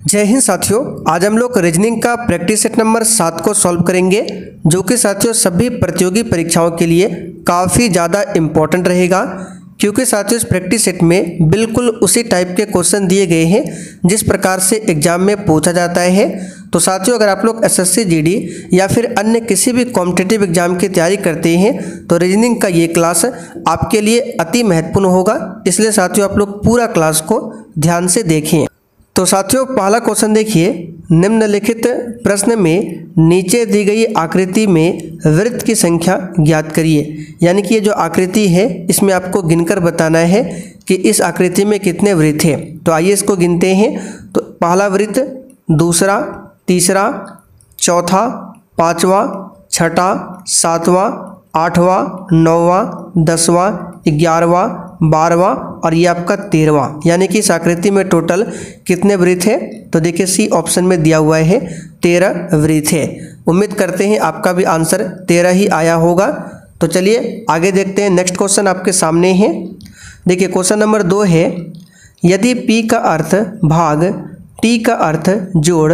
जय हिंद साथियों, आज हम लोग रीजनिंग का प्रैक्टिस सेट नंबर 7 को सॉल्व करेंगे, जो कि साथियों सभी प्रतियोगी परीक्षाओं के लिए काफ़ी ज़्यादा इम्पोर्टेंट रहेगा। क्योंकि साथियों इस प्रैक्टिस सेट में बिल्कुल उसी टाइप के क्वेश्चन दिए गए हैं जिस प्रकार से एग्जाम में पूछा जाता है। तो साथियों अगर आप लोग एसएससी जीडी या फिर अन्य किसी भी कॉम्पिटिटिव एग्जाम की तैयारी करते हैं तो रीजनिंग का ये क्लास आपके लिए अति महत्वपूर्ण होगा। इसलिए साथियों आप लोग पूरा क्लास को ध्यान से देखें। तो साथियों पहला क्वेश्चन देखिए, निम्नलिखित प्रश्न में नीचे दी गई आकृति में वृत्त की संख्या ज्ञात करिए। यानी कि ये जो आकृति है इसमें आपको गिनकर बताना है कि इस आकृति में कितने वृत्त हैं। तो आइए इसको गिनते हैं। तो पहला वृत्त, दूसरा, तीसरा, चौथा, पाँचवा, छठा, सातवां, आठवां, नौवां, 10वां, 11वां, 12वां और ये आपका 13वां। यानी कि इस आकृति में टोटल कितने वृत्त है? तो देखिए सी ऑप्शन में दिया हुआ है 13 वृत्त है। उम्मीद करते हैं आपका भी आंसर 13 ही आया होगा। तो चलिए आगे देखते हैं। नेक्स्ट क्वेश्चन आपके सामने है। देखिए क्वेश्चन नंबर 2 है, यदि P का अर्थ भाग, T का अर्थ जोड़,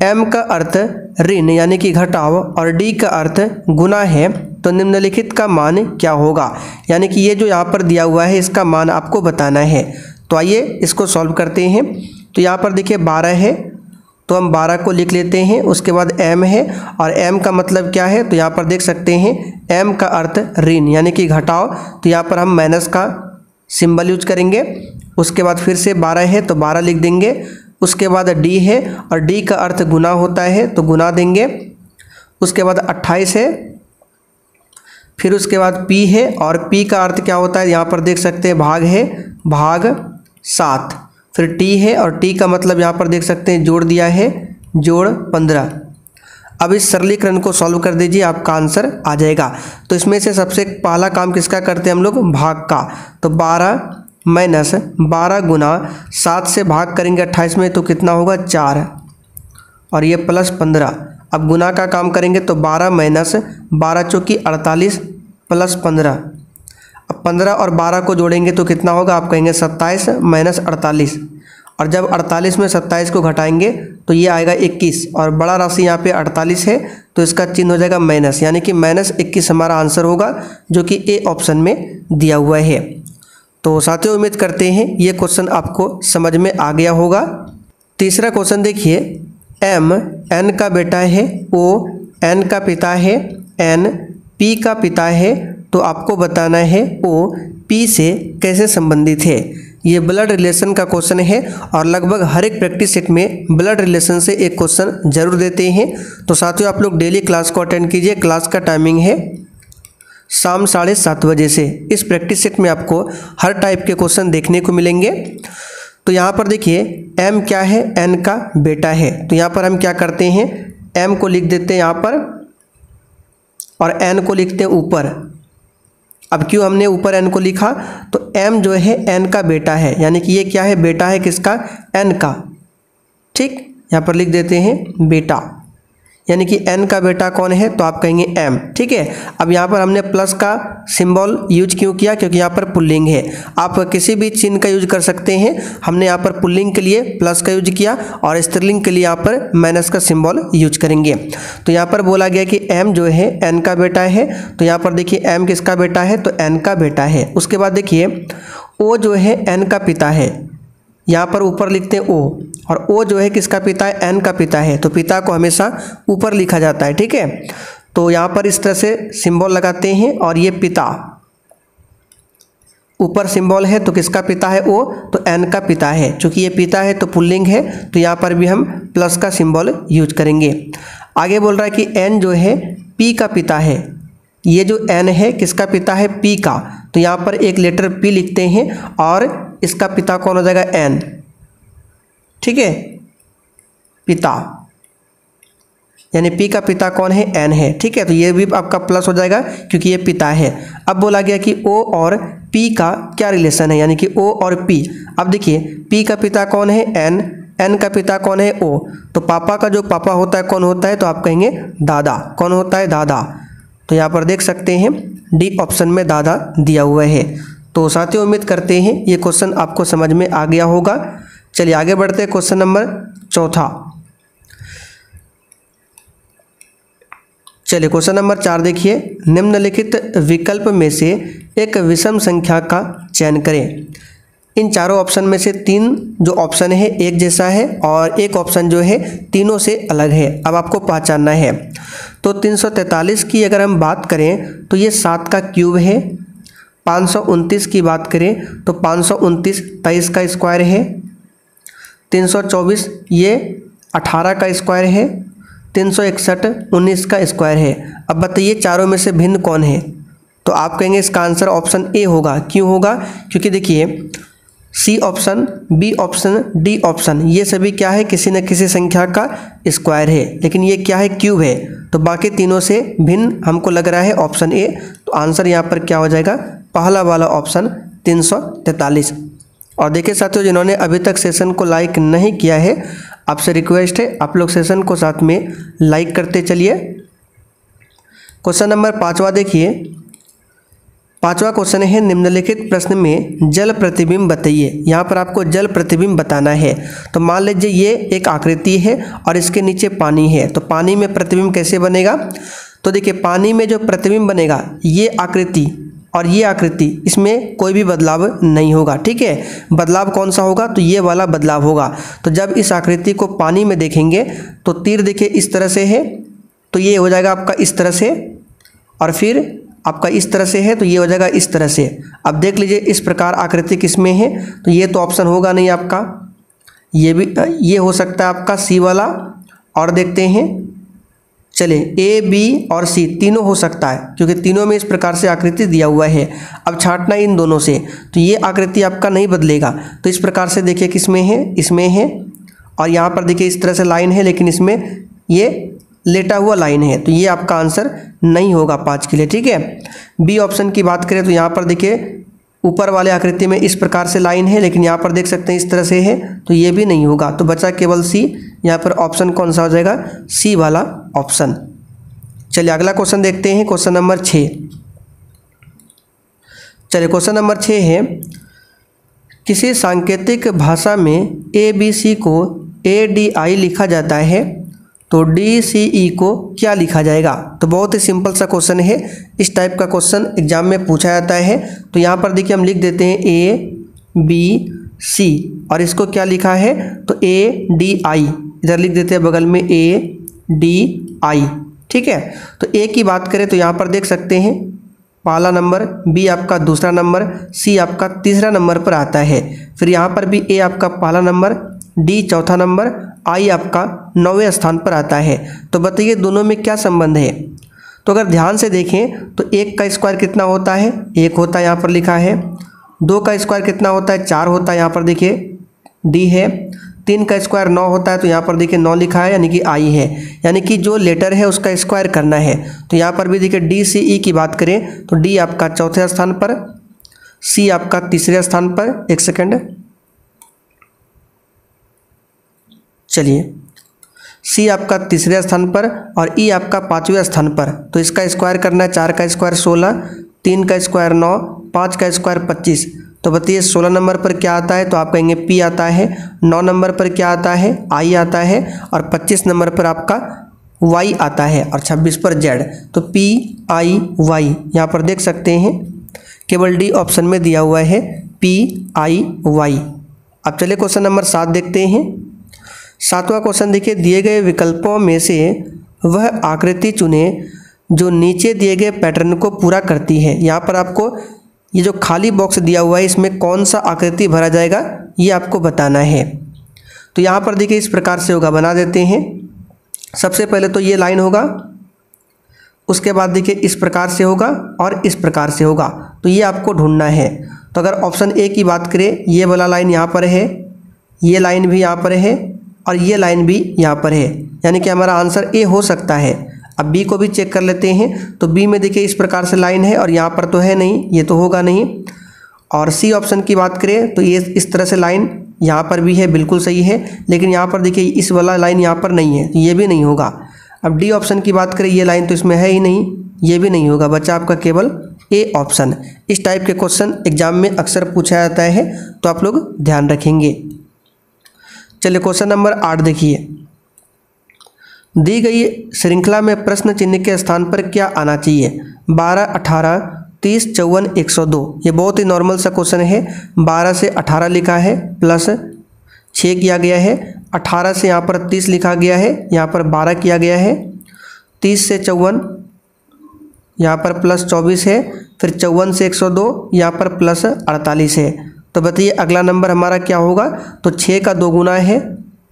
M का अर्थ ऋण यानी कि घटाव और D का अर्थ गुना है तो निम्नलिखित का मान क्या होगा? यानी कि ये जो यहाँ पर दिया हुआ है इसका मान आपको बताना है। तो आइए इसको सॉल्व करते हैं। तो यहाँ पर देखिए 12 है तो हम 12 को लिख लेते हैं। उसके बाद M है और M का मतलब क्या है? तो यहाँ पर देख सकते हैं M का अर्थ ऋण यानी कि घटाव, तो यहाँ पर हम माइनस का सिंबल यूज करेंगे। उसके बाद फिर से 12 है तो 12 लिख देंगे। उसके बाद D है और D का अर्थ गुना होता है तो गुना देंगे। उसके बाद 28 है, फिर उसके बाद P है और P का अर्थ क्या होता है? यहाँ पर देख सकते हैं भाग है, भाग 7। फिर T है और T का मतलब यहाँ पर देख सकते हैं जोड़ दिया है, जोड़ 15। अब इस सरलीकरण को सॉल्व कर दीजिए, आपका आंसर आ जाएगा। तो इसमें से सबसे पहला काम किसका करते हैं हम लोग? भाग का। तो 12 माइनस 12 गुना 7 से भाग करेंगे 28 में तो कितना होगा? 4 और ये प्लस 15। अब गुना का काम करेंगे तो 12 माइनस 12 चौकी 48 प्लस 15। अब 15 और 12 को जोड़ेंगे तो कितना होगा? आप कहेंगे 27 माइनस 48 और जब 48 में 27 को घटाएंगे तो ये आएगा 21 और बड़ा राशि यहाँ पे 48 है तो इसका चिन्ह हो जाएगा माइनस, यानी कि माइनस 21 हमारा आंसर होगा, जो कि ए ऑप्शन में दिया हुआ है। तो साथियों उम्मीद करते हैं ये क्वेश्चन आपको समझ में आ गया होगा। तीसरा क्वेश्चन देखिए, M N का बेटा है, O N का पिता है, N P का पिता है, तो आपको बताना है O P से कैसे संबंधित है। ये ब्लड रिलेशन का क्वेश्चन है और लगभग हर एक प्रैक्टिस सेट में ब्लड रिलेशन से एक क्वेश्चन जरूर देते हैं। तो साथियों आप लोग डेली क्लास को अटेंड कीजिए। क्लास का टाइमिंग है शाम 7:30 बजे से। इस प्रैक्टिस सेट में आपको हर टाइप के क्वेश्चन देखने को मिलेंगे। तो यहाँ पर देखिए M क्या है? N का बेटा है। तो यहाँ पर हम क्या करते हैं? M को लिख देते हैं यहाँ पर और N को लिखते हैं ऊपर। अब क्यों हमने ऊपर N को लिखा? तो M जो है N का बेटा है, यानी कि ये क्या है? बेटा है किसका? N का। ठीक, यहाँ पर लिख देते हैं बेटा, यानी कि N का बेटा कौन है? तो आप कहेंगे M। ठीक है। अब यहाँ पर हमने प्लस का सिंबल यूज क्यों किया? क्योंकि यहाँ पर पुल्लिंग है। आप किसी भी चिन्ह का यूज कर सकते हैं। हमने यहाँ पर पुल्लिंग के लिए प्लस का यूज किया और स्त्रीलिंग के लिए यहाँ पर माइनस का सिंबल यूज करेंगे। तो यहाँ पर बोला गया कि M जो है N का बेटा है, तो यहाँ पर देखिए M किसका बेटा है? तो N का बेटा है। उसके बाद देखिए O जो है N का पिता है, यहाँ पर ऊपर लिखते हैं O, और O जो है किसका पिता है? N का पिता है। तो पिता को हमेशा ऊपर लिखा जाता है। ठीक है। तो यहाँ पर इस तरह से सिंबल लगाते हैं और ये पिता ऊपर सिंबल है तो किसका पिता है? O, तो N का पिता है। चूँकि ये पिता है तो पुल्लिंग है तो यहाँ पर भी हम प्लस का सिंबल यूज करेंगे। आगे बोल रहा है कि N जो है P का पिता है। ये जो N है किसका पिता है? P का। तो यहाँ पर एक लेटर P लिखते हैं और इसका पिता कौन हो जाएगा? N। ठीक है, पिता, यानी P का पिता कौन है? N है। ठीक है, तो ये भी आपका प्लस हो जाएगा क्योंकि ये पिता है। अब बोला गया कि O और P का क्या रिलेशन है, यानी कि O और P। अब देखिए P का पिता कौन है? N, N का पिता कौन है? O। तो पापा का जो पापा होता है कौन होता है? तो आप कहेंगे दादा। कौन होता है? दादा। तो यहाँ पर देख सकते हैं डी ऑप्शन में दादा दिया हुआ है। तो साथियों उम्मीद करते हैं ये क्वेश्चन आपको समझ में आ गया होगा। चलिए आगे बढ़ते हैं क्वेश्चन नंबर चौथा। चलिए क्वेश्चन नंबर 4 देखिए, निम्नलिखित विकल्प में से एक विषम संख्या का चयन करें। इन चारों ऑप्शन में से 3 जो ऑप्शन है एक जैसा है और एक ऑप्शन जो है तीनों से अलग है। अब आपको पहचानना है। तो 343 की अगर हम बात करें तो ये 7 का क्यूब है। 529 की बात करें तो 529 23 का स्क्वायर है। 324 ये 18 का स्क्वायर है। 361 19 का स्क्वायर है। अब बताइए चारों में से भिन्न कौन है? तो आप कहेंगे इसका आंसर ऑप्शन ए होगा। क्यों होगा? क्योंकि देखिए C option, B option, D option ये सभी क्या है, किसी न किसी संख्या का स्क्वायर है, लेकिन ये क्या है, क्यूब है। तो बाकी तीनों से भिन्न हमको लग रहा है ऑप्शन ए। तो आंसर यहाँ पर क्या हो जाएगा, पहला वाला ऑप्शन 343। और देखिए साथियों, जिन्होंने अभी तक सेशन को लाइक नहीं किया है, आपसे रिक्वेस्ट है आप लोग सेशन को साथ में लाइक करते चलिए। क्वेश्चन नंबर 5वां देखिए। 5वां क्वेश्चन है, निम्नलिखित प्रश्न में जल प्रतिबिंब बताइए। यहाँ पर आपको जल प्रतिबिंब बताना है। तो मान लीजिए ये एक आकृति है और इसके नीचे पानी है। तो पानी में प्रतिबिंब कैसे बनेगा? तो देखिए पानी में जो प्रतिबिंब बनेगा, ये आकृति और ये आकृति, इसमें कोई भी बदलाव नहीं होगा। ठीक है, बदलाव कौन सा होगा? तो ये वाला बदलाव होगा। तो जब इस आकृति को पानी में देखेंगे तो तीर देखिए इस तरह से है, तो ये हो जाएगा आपका इस तरह से, और फिर आपका इस तरह से है तो ये हो जाएगा इस तरह से। अब देख लीजिए इस प्रकार आकृति किसमें है, तो ये तो ऑप्शन होगा नहीं आपका, ये भी ये हो सकता है आपका सी वाला। और देखते हैं, चलिए ए, बी और सी तीनों हो सकता है, क्योंकि तीनों में इस प्रकार से आकृति दिया हुआ है। अब छांटना इन दोनों से, तो ये आकृति आपका नहीं बदलेगा। तो इस प्रकार से देखिए किसमें है, इसमें है, और यहाँ पर देखिए इस तरह से लाइन है, लेकिन इसमें ये लेटा हुआ लाइन है। तो ये आपका आंसर नहीं होगा 5 के लिए। ठीक है, बी ऑप्शन की बात करें तो यहाँ पर देखिए ऊपर वाले आकृति में इस प्रकार से लाइन है, लेकिन यहाँ पर देख सकते हैं इस तरह से है, तो ये भी नहीं होगा। तो बचा केवल सी। यहाँ पर ऑप्शन कौन सा हो जाएगा, सी वाला ऑप्शन। चलिए अगला क्वेश्चन देखते हैं, क्वेश्चन नंबर 6। चलिए क्वेश्चन नंबर 6 है, किसी सांकेतिक भाषा में ABC को ADI लिखा जाता है तो DCE को क्या लिखा जाएगा? तो बहुत ही सिंपल सा क्वेश्चन है। इस टाइप का क्वेश्चन एग्जाम में पूछा जाता है। तो यहाँ पर देखिए हम लिख देते हैं ABC और इसको क्या लिखा है, तो ADI इधर लिख देते हैं बगल में ADI। ठीक है, तो ए की बात करें तो यहाँ पर देख सकते हैं पहला नंबर, बी आपका दूसरा नंबर, सी आपका तीसरा नंबर पर आता है। फिर यहाँ पर भी ए आपका पहला नंबर, डी चौथा नंबर, आई आपका 9वें स्थान पर आता है। तो बताइए दोनों में क्या संबंध है? तो अगर ध्यान से देखें तो 1 का स्क्वायर कितना होता है, 1 होता है, यहाँ पर लिखा है। 2 का स्क्वायर कितना होता है, 4 होता है, यहाँ पर देखिए डी है। 3 का स्क्वायर 9 होता है, तो यहाँ पर देखिए 9 लिखा है, यानी कि आई है, यानी कि जो लेटर है उसका स्क्वायर करना है। तो यहाँ पर भी देखिए DCE की बात करें तो डी आपका चौथे स्थान पर, सी आपका तीसरे स्थान पर, एक सेकंड, चलिए सी आपका तीसरे स्थान पर और ई आपका 5वें स्थान पर। तो इसका स्क्वायर करना है, 4 का स्क्वायर 16, 3 का स्क्वायर 9, 5 का स्क्वायर 25। तो बताइए 16 नंबर पर क्या आता है, तो आप कहेंगे पी आता है। 9 नंबर पर क्या आता है, आई आता है, और 25 नंबर पर आपका वाई आता है, और 26 पर जेड। तो PIY यहाँ पर देख सकते हैं, केवल डी ऑप्शन में दिया हुआ है PIY। अब चलिए क्वेश्चन नंबर 7 देखते हैं। 7वां क्वेश्चन देखिए, दिए गए विकल्पों में से वह आकृति चुने जो नीचे दिए गए पैटर्न को पूरा करती है। यहाँ पर आपको ये जो खाली बॉक्स दिया हुआ है इसमें कौन सा आकृति भरा जाएगा ये आपको बताना है। तो यहाँ पर देखिए इस प्रकार से होगा, बना देते हैं। सबसे पहले तो ये लाइन होगा, उसके बाद देखिए इस प्रकार से होगा और इस प्रकार से होगा। तो ये आपको ढूंढना है। तो अगर ऑप्शन ए की बात करें, ये वाला लाइन यहाँ पर है, ये लाइन भी यहाँ पर है, और ये लाइन भी यहाँ पर है, यानी कि हमारा आंसर ए हो सकता है। अब बी को भी चेक कर लेते हैं। तो बी में देखिए इस प्रकार से लाइन है और यहाँ पर तो है नहीं, ये तो होगा नहीं। और सी ऑप्शन की बात करें तो ये इस तरह से लाइन यहाँ पर भी है, बिल्कुल सही है, लेकिन यहाँ पर देखिए इस वाला लाइन यहाँ पर नहीं है, तो ये भी नहीं होगा। अब डी ऑप्शन की बात करें, ये लाइन तो इसमें है ही नहीं, ये भी नहीं होगा। बचा आपका केवल ए ऑप्शन। इस टाइप के क्वेश्चन एग्जाम में अक्सर पूछा जाता है, तो आप लोग ध्यान रखेंगे। चलिए क्वेश्चन नंबर 8 देखिए। दी गई श्रृंखला में प्रश्न चिन्ह के स्थान पर क्या आना चाहिए? 12, 18, 30, 54, 102। ये बहुत ही नॉर्मल सा क्वेश्चन है। 12 से 18 लिखा है प्लस 6 किया गया है। 18 से यहाँ पर 30 लिखा गया है, यहाँ पर 12 किया गया है। 30 से 54 यहाँ पर प्लस 24 है। फिर 54 से 102 यहाँ पर प्लस 48 है। तो बताइए अगला नंबर हमारा क्या होगा? तो 6 का 2 गुना है,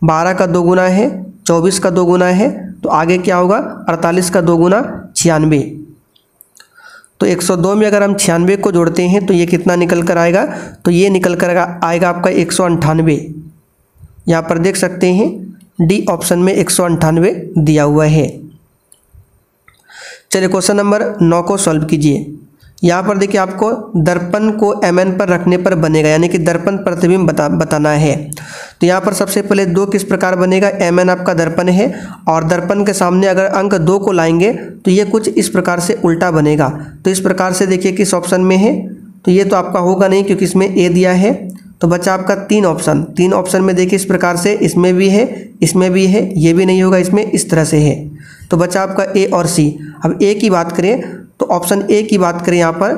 12 का 2 गुना है, 24 का 2 गुना है, तो आगे क्या होगा? 48 का 2 गुना 96। तो 102 में अगर हम 96 को जोड़ते हैं तो ये कितना निकल कर आएगा? तो ये निकल कर आएगा आपका 198। यहाँ पर देख सकते हैं डी ऑप्शन में 198 दिया हुआ है। चलिए क्वेश्चन नंबर 9 को सॉल्व कीजिए। यहाँ पर देखिए आपको दर्पण को mn पर रखने पर बनेगा, यानी कि दर्पण प्रतिबिंब बताना है। तो यहाँ पर सबसे पहले 2 किस प्रकार बनेगा? mn आपका दर्पण है और दर्पण के सामने अगर अंक 2 को लाएंगे तो ये कुछ इस प्रकार से उल्टा बनेगा। तो इस प्रकार से देखिए किस ऑप्शन में है, तो ये तो आपका होगा नहीं क्योंकि इसमें ए दिया है। तो बचा आपका 3 ऑप्शन। 3 ऑप्शन में देखिए इस प्रकार से, इसमें भी है, इसमें भी है, ये भी नहीं होगा, इसमें इस तरह से है। तो बचा आपका ए और सी। अब ए की बात करें तो ऑप्शन ए की बात करें यहाँ पर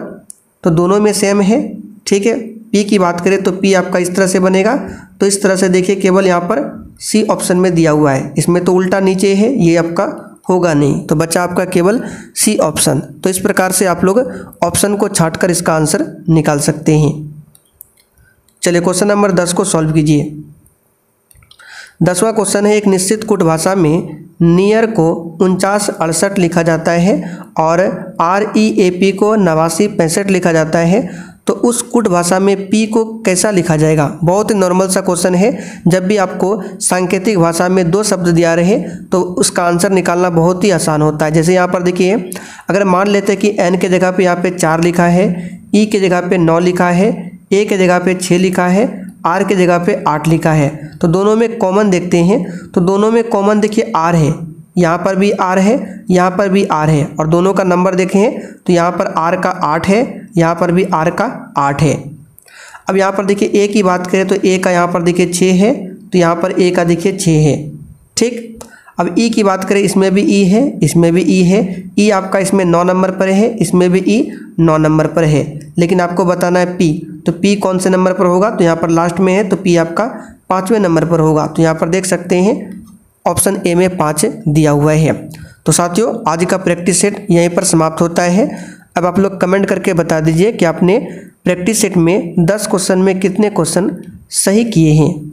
तो दोनों में सेम है, ठीक है। पी की बात करें तो पी आपका इस तरह से बनेगा। तो इस तरह से देखिए केवल यहाँ पर सी ऑप्शन में दिया हुआ है, इसमें तो उल्टा नीचे है, ये आपका होगा नहीं। तो बचा आपका केवल सी ऑप्शन। तो इस प्रकार से आप लोग ऑप्शन को छांटकर इसका आंसर निकाल सकते हैं। चलिए क्वेश्चन नंबर 10 को सॉल्व कीजिए। 10वां क्वेश्चन है, एक निश्चित कूट भाषा में नियर को 4968 लिखा जाता है और REAP को 8965 लिखा जाता है। तो उस कूट भाषा में P को कैसा लिखा जाएगा? बहुत ही नॉर्मल सा क्वेश्चन है। जब भी आपको सांकेतिक भाषा में 2 शब्द दिया रहे तो उसका आंसर निकालना बहुत ही आसान होता है। जैसे यहाँ पर देखिए, अगर मान लेते हैं कि N के जगह पे यहाँ पे 4 लिखा है, E के जगह पे 9 लिखा है, A के जगह पे 6 लिखा है, R के जगह पे 8 लिखा है, तो दोनों में कॉमन देखते हैं। तो दोनों में कॉमन देखिए R है, यहाँ पर भी R है, यहाँ पर भी R है, और दोनों का नंबर देखें तो यहाँ पर R का 8 है, यहाँ पर भी R का 8 है। अब यहाँ पर देखिए A की बात करें तो A का यहाँ पर देखिए 6 है, तो यहाँ पर A का देखिए 6 है, ठीक। अब E की बात करें, इसमें भी E है, इसमें भी E है। E आपका इसमें 9 नंबर पर है, इसमें भी E 9 नंबर पर है। लेकिन आपको बताना है P, तो P कौन से नंबर पर होगा? तो यहाँ पर लास्ट में है, तो P आपका 5वें नंबर पर होगा। तो यहाँ पर देख सकते हैं ऑप्शन ए में 5 दिया हुआ है। तो साथियों आज का प्रैक्टिस सेट यहीं पर समाप्त होता है। अब आप लोग कमेंट करके बता दीजिए कि आपने प्रैक्टिस सेट में 10 क्वेश्चन में कितने क्वेश्चन सही किए हैं।